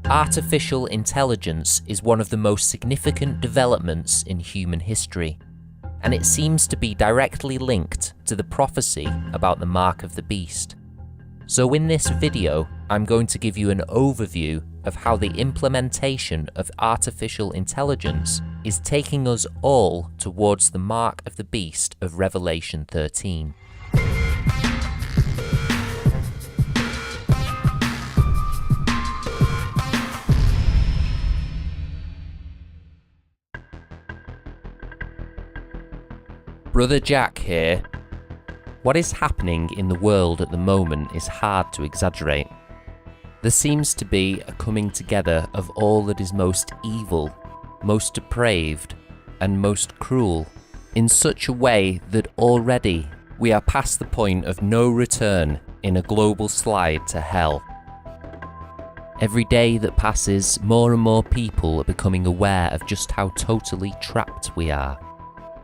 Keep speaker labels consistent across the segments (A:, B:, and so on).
A: Artificial intelligence is one of the most significant developments in human history, and it seems to be directly linked to the prophecy about the mark of the beast. So in this video, I'm going to give you an overview of how the implementation of artificial intelligence is taking us all towards the mark of the beast of Revelation 13. Brother Jack here. What is happening in the world at the moment is hard to exaggerate. There seems to be a coming together of all that is most evil, most depraved, and most cruel, in such a way that already we are past the point of no return in a global slide to hell. Every day that passes, more and more people are becoming aware of just how totally trapped we are.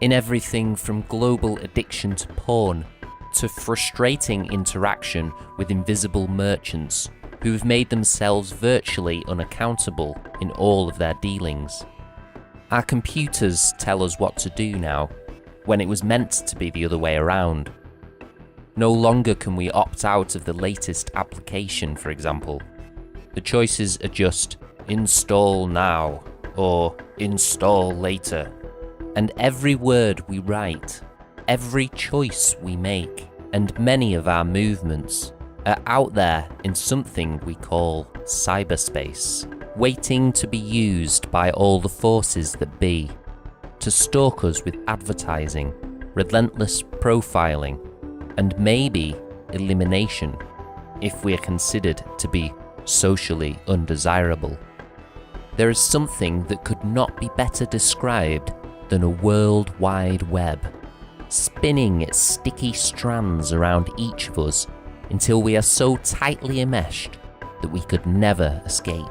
A: In everything from global addiction to porn, to frustrating interaction with invisible merchants who have made themselves virtually unaccountable in all of their dealings. Our computers tell us what to do now, when it was meant to be the other way around. No longer can we opt out of the latest application, for example. The choices are just install now or install later. And every word we write, every choice we make, and many of our movements are out there in something we call cyberspace, waiting to be used by all the forces that be, to stalk us with advertising, relentless profiling, and maybe elimination, if we are considered to be socially undesirable. There is something that could not be better described than a world wide web, spinning its sticky strands around each of us until we are so tightly enmeshed that we could never escape.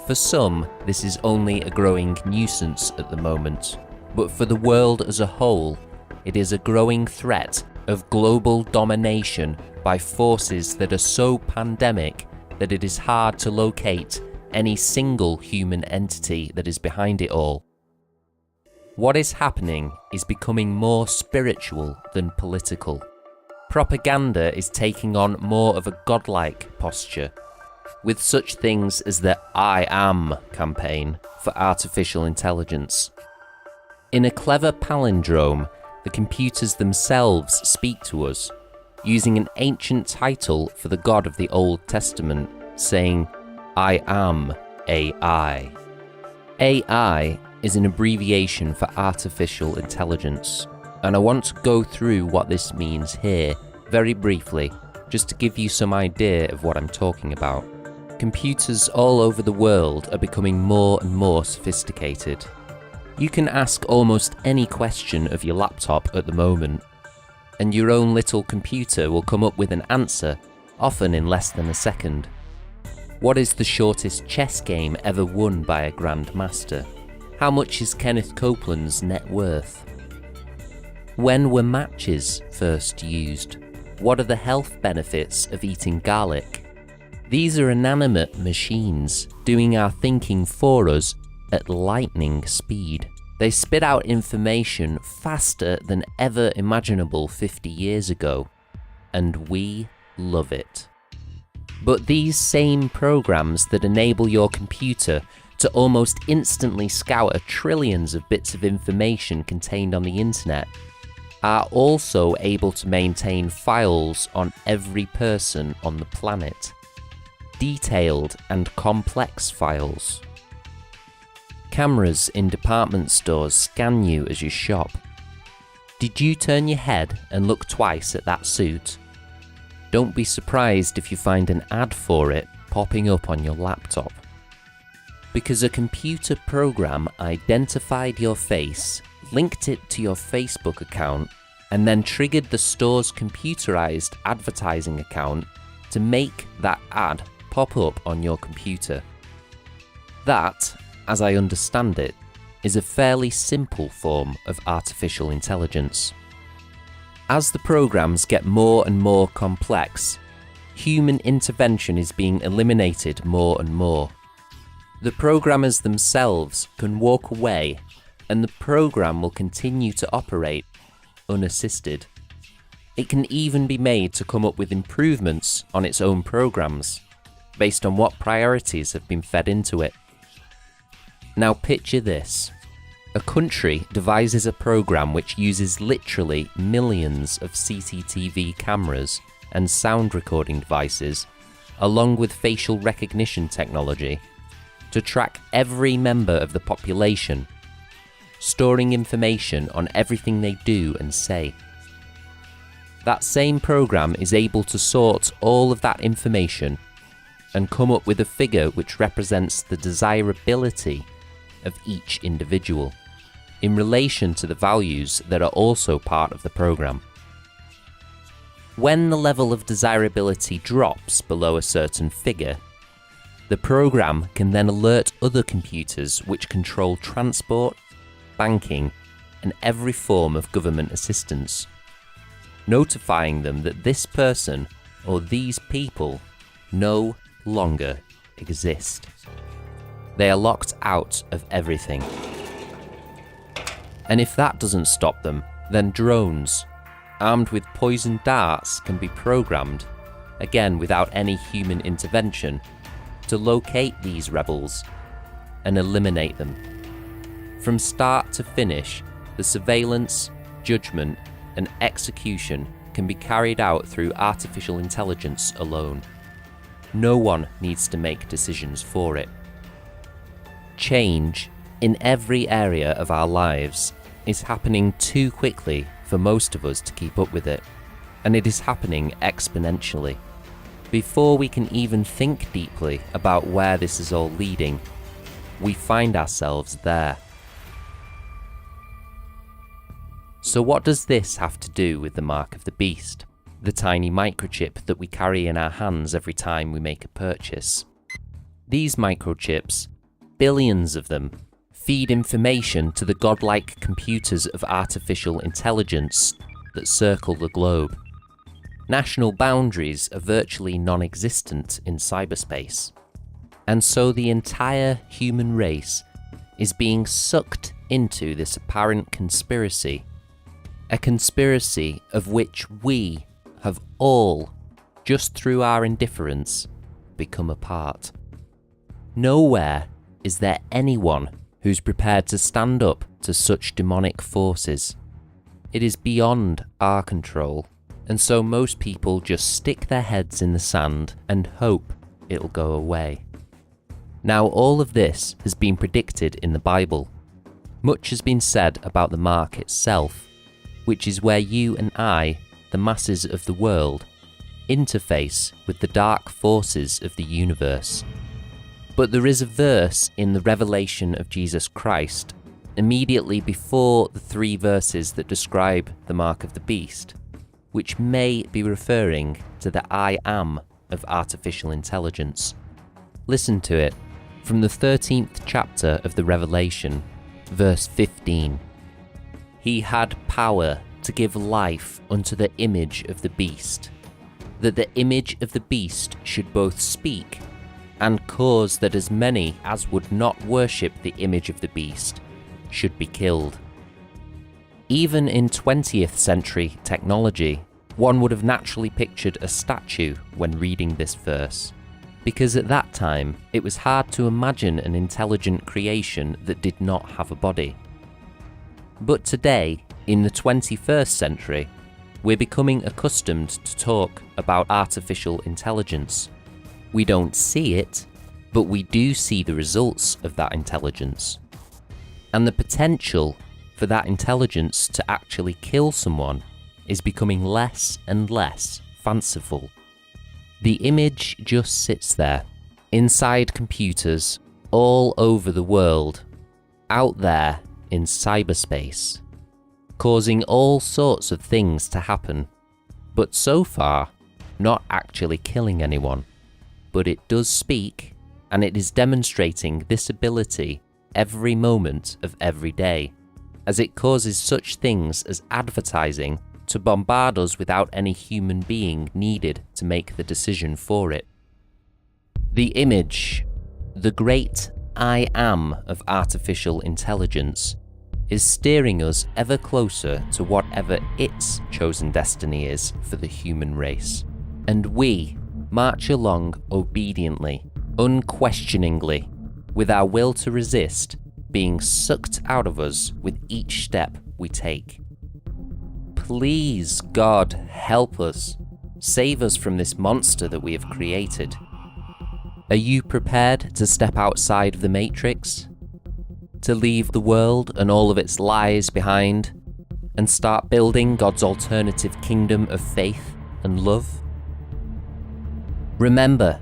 A: For some, this is only a growing nuisance at the moment, but for the world as a whole, it is a growing threat of global domination by forces that are so pandemic that it is hard to locate any single human entity that is behind it all. What is happening is becoming more spiritual than political. Propaganda is taking on more of a godlike posture, with such things as the I Am campaign for artificial intelligence. In a clever palindrome, the computers themselves speak to us, using an ancient title for the God of the Old Testament, saying, I am AI. AI is an abbreviation for artificial intelligence, and I want to go through what this means here very briefly, just to give you some idea of what I'm talking about. Computers all over the world are becoming more and more sophisticated. You can ask almost any question of your laptop at the moment, and your own little computer will come up with an answer, often in less than a second. What is the shortest chess game ever won by a grandmaster? How much is Kenneth Copeland's net worth? When were matches first used? What are the health benefits of eating garlic? These are inanimate machines doing our thinking for us at lightning speed. They spit out information faster than ever imaginable 50 years ago, and we love it. But these same programs that enable your computer to almost instantly scour trillions of bits of information contained on the internet are also able to maintain files on every person on the planet. Detailed and complex files. Cameras in department stores scan you as you shop. Did you turn your head and look twice at that suit? Don't be surprised if you find an ad for it popping up on your laptop. Because a computer program identified your face, linked it to your Facebook account, and then triggered the store's computerized advertising account to make that ad pop up on your computer. That, as I understand it, is a fairly simple form of artificial intelligence. As the programs get more and more complex, human intervention is being eliminated more and more, The programmers themselves can walk away and the program will continue to operate unassisted. It can even be made to come up with improvements on its own programs, based on what priorities have been fed into it. Now picture this. A country devises a program which uses literally millions of CCTV cameras and sound recording devices, along with facial recognition technology, to track every member of the population, storing information on everything they do and say. That same program is able to sort all of that information and come up with a figure which represents the desirability of each individual in relation to the values that are also part of the program. When the level of desirability drops below a certain figure, the program can then alert other computers which control transport, banking, and every form of government assistance, notifying them that this person or these people no longer exist. They are locked out of everything. And if that doesn't stop them, then drones, armed with poison darts, can be programmed, again without any human intervention, to locate these rebels and eliminate them. From start to finish, the surveillance, judgment, and execution can be carried out through artificial intelligence alone. No one needs to make decisions for it. Change in every area of our lives is happening too quickly for most of us to keep up with it, and it is happening exponentially. Before we can even think deeply about where this is all leading, we find ourselves there. So what does this have to do with the mark of the beast, the tiny microchip that we carry in our hands every time we make a purchase? These microchips, billions of them, feed information to the godlike computers of artificial intelligence that circle the globe. National boundaries are virtually non-existent in cyberspace, and so the entire human race is being sucked into this apparent conspiracy, a conspiracy of which we have all, just through our indifference, become a part. Nowhere is there anyone who's prepared to stand up to such demonic forces. It is beyond our control, and so most people just stick their heads in the sand and hope it'll go away. Now, all of this has been predicted in the Bible. Much has been said about the mark itself, which is where you and I, the masses of the world, interface with the dark forces of the universe. But there is a verse in the revelation of Jesus Christ, immediately before the 3 verses that describe the mark of the beast, which may be referring to the I am of artificial intelligence. Listen to it from the 13th chapter of the Revelation, verse 15. He had power to give life unto the image of the beast, that the image of the beast should both speak and cause that as many as would not worship the image of the beast should be killed. Even in 20th century technology, one would have naturally pictured a statue when reading this verse, because at that time it was hard to imagine an intelligent creation that did not have a body. But today, in the 21st century, we're becoming accustomed to talk about artificial intelligence. We don't see it, but we do see the results of that intelligence. And the potential for that intelligence to actually kill someone is becoming less and less fanciful. The image just sits there, inside computers, all over the world, out there in cyberspace, causing all sorts of things to happen, but so far, not actually killing anyone. But it does speak, and it is demonstrating this ability every moment of every day, as it causes such things as advertising to bombard us without any human being needed to make the decision for it. The image, the great I am of artificial intelligence is steering us ever closer to whatever its chosen destiny is for the human race. And we march along obediently, unquestioningly, with our will to resist being sucked out of us with each step we take. Please, God, help us. Save us from this monster that we have created. Are you prepared to step outside of the Matrix? To leave the world and all of its lies behind and start building God's alternative kingdom of faith and love? Remember,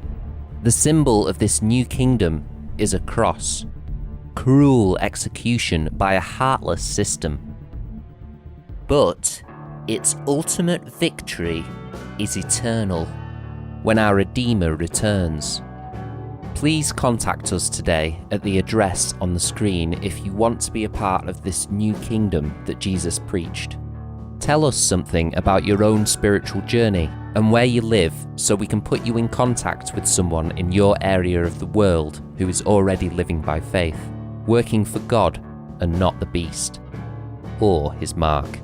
A: the symbol of this new kingdom is a cross. Cruel execution by a heartless system. But its ultimate victory is eternal when our Redeemer returns. Please contact us today at the address on the screen if you want to be a part of this new kingdom that Jesus preached. Tell us something about your own spiritual journey and where you live so we can put you in contact with someone in your area of the world who is already living by faith, working for God and not the beast or his mark.